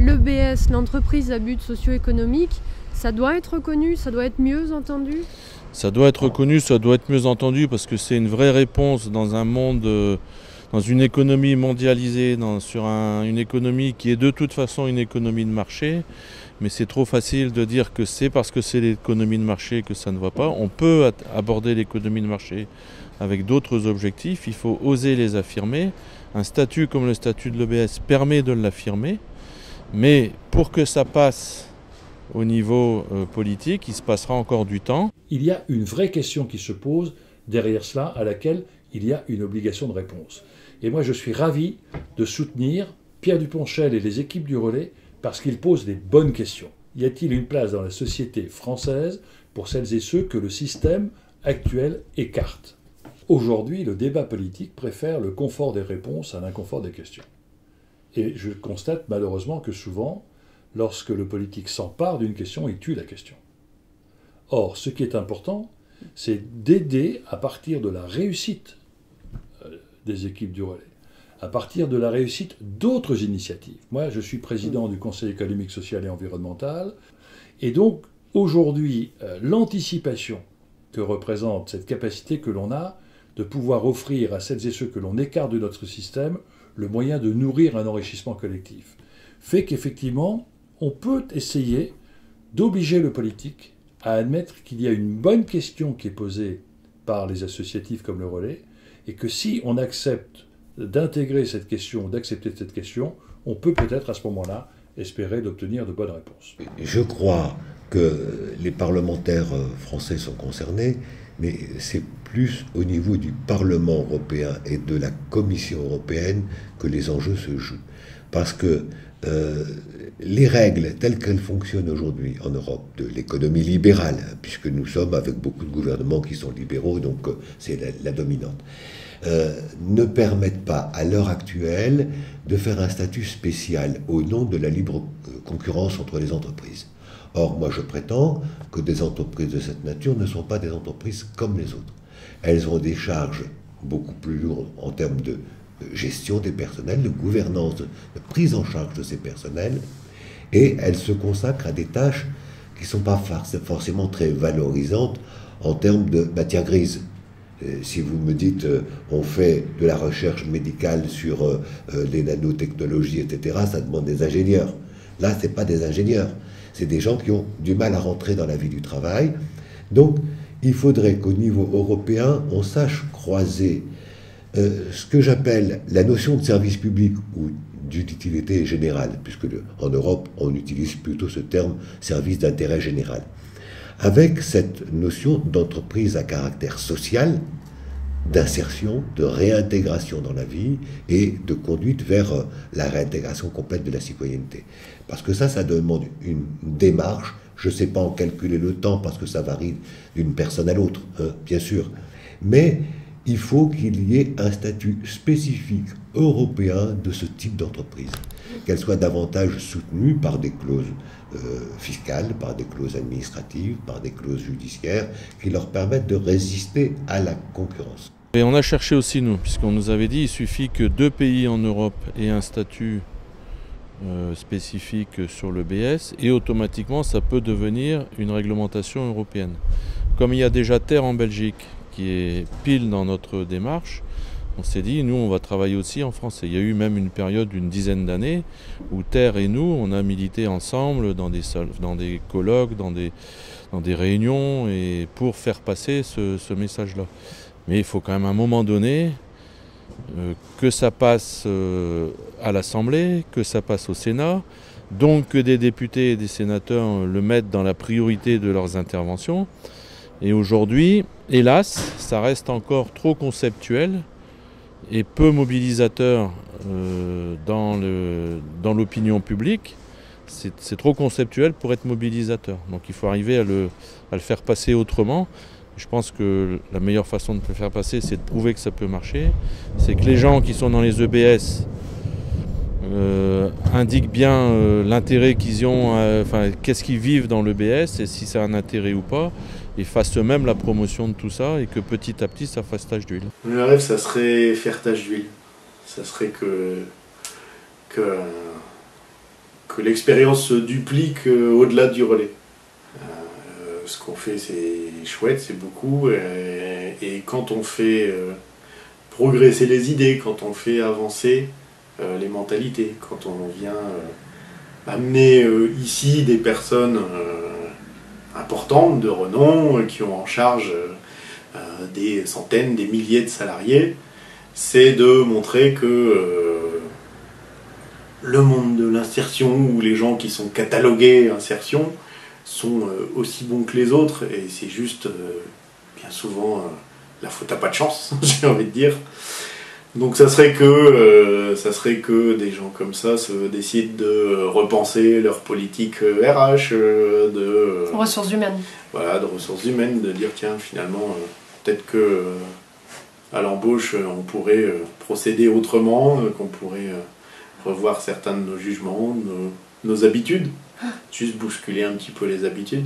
l'EBS, l'entreprise à but socio-économique, ça doit être reconnu, ça doit être mieux entendu? Ça doit être reconnu, ça doit être mieux entendu parce que c'est une vraie réponse dans un monde, dans une économie mondialisée, sur une économie qui est de toute façon une économie de marché. Mais c'est trop facile de dire que c'est parce que c'est l'économie de marché que ça ne va pas. On peut aborder l'économie de marché avec d'autres objectifs, il faut oser les affirmer. Un statut comme le statut de l'EBS permet de l'affirmer, mais pour que ça passe au niveau politique, il se passera encore du temps. Il y a une vraie question qui se pose derrière cela, à laquelle il y a une obligation de réponse. Et moi, je suis ravi de soutenir Pierre Duponchel et les équipes du Relais parce qu'ils posent des bonnes questions. Y a-t-il une place dans la société française pour celles et ceux que le système actuel écarte? Aujourd'hui, le débat politique préfère le confort des réponses à l'inconfort des questions. Et je constate malheureusement que souvent, lorsque le politique s'empare d'une question, il tue la question. Or, ce qui est important, c'est d'aider à partir de la réussite des équipes du Relais, à partir de la réussite d'autres initiatives. Moi, je suis président du Conseil économique, social et environnemental, et donc, aujourd'hui, l'anticipation que représente cette capacité que l'on a de pouvoir offrir à celles et ceux que l'on écarte de notre système le moyen de nourrir un enrichissement collectif, fait qu'effectivement, on peut essayer d'obliger le politique à admettre qu'il y a une bonne question qui est posée par les associatifs comme le Relais, et que si on accepte d'intégrer cette question, d'accepter cette question, on peut peut-être à ce moment-là espérer d'obtenir de bonnes réponses. Je crois que les parlementaires français sont concernés, mais c'est plus au niveau du Parlement européen et de la Commission européenne que les enjeux se jouent. Parce que les règles telles qu'elles fonctionnent aujourd'hui en Europe, de l'économie libérale, puisque nous sommes avec beaucoup de gouvernements qui sont libéraux, donc c'est la dominante, ne permettent pas à l'heure actuelle de faire un statut spécial au nom de la libre concurrence entre les entreprises. Or, moi je prétends que des entreprises de cette nature ne sont pas des entreprises comme les autres. Elles ont des charges beaucoup plus lourdes en termes de gestion des personnels, de gouvernance, de prise en charge de ces personnels, et elles se consacrent à des tâches qui ne sont pas forcément très valorisantes en termes de matière grise. Si vous me dites on fait de la recherche médicale sur les nanotechnologies, etc., ça demande des ingénieurs. Là, ce n'est pas des ingénieurs, c'est des gens qui ont du mal à rentrer dans la vie du travail. Donc, il faudrait qu'au niveau européen, on sache croiser ce que j'appelle la notion de service public ou d'utilité générale, puisque en Europe, on utilise plutôt ce terme service d'intérêt général, avec cette notion d'entreprise à caractère social, d'insertion, de réintégration dans la vie et de conduite vers la réintégration complète de la citoyenneté. Parce que ça demande une démarche. Je ne sais pas en calculer le temps parce que ça varie d'une personne à l'autre, hein, bien sûr. Mais il faut qu'il y ait un statut spécifique européen de ce type d'entreprise, qu'elle soit davantage soutenue par des clauses fiscales, par des clauses administratives, par des clauses judiciaires, qui leur permettent de résister à la concurrence. Et on a cherché aussi, nous, puisqu'on nous avait dit qu'il suffit que 2 pays en Europe aient un statut spécifique sur l'EBS, et automatiquement ça peut devenir une réglementation européenne. Comme il y a déjà Terre en Belgique, qui est pile dans notre démarche, on s'est dit, nous, on va travailler aussi en français. Il y a eu même une période d'une dizaine d'années où Terre et nous, on a milité ensemble dans des colloques, dans des réunions, et pour faire passer ce message-là. Mais il faut quand même à un moment donné que ça passe à l'Assemblée, que ça passe au Sénat, donc que des députés et des sénateurs le mettent dans la priorité de leurs interventions. Et aujourd'hui, hélas, ça reste encore trop conceptuel et peu mobilisateur dans l'opinion publique. C'est trop conceptuel pour être mobilisateur. Donc il faut arriver à le faire passer autrement. Je pense que la meilleure façon de le faire passer, c'est de prouver que ça peut marcher. C'est que les gens qui sont dans les EBS indiquent bien l'intérêt qu'ils ont, qu'est-ce qu'ils vivent dans l'EBS et si c'est un intérêt ou pas, et fassent eux-mêmes la promotion de tout ça et que petit à petit ça fasse tache d'huile. Le rêve, ça serait faire tache d'huile. Ça serait que que l'expérience se duplique au-delà du relais. Ce qu'on fait, c'est chouette, c'est beaucoup, et quand on fait progresser les idées, quand on fait avancer les mentalités, quand on vient amener ici des personnes importantes, de renom, qui ont en charge des centaines, des milliers de salariés, c'est de montrer que le monde de l'insertion, ou les gens qui sont catalogués insertion, sont aussi bons que les autres, et c'est juste bien souvent la faute à pas de chance, j'ai envie de dire. Donc ça serait que des gens comme ça décident de repenser leur politique RH, de Ressources humaines. Voilà, de ressources humaines, de dire tiens, finalement, peut-être que à l'embauche, on pourrait procéder autrement, qu'on pourrait revoir certains de nos jugements, nos habitudes, juste bousculer un petit peu les habitudes.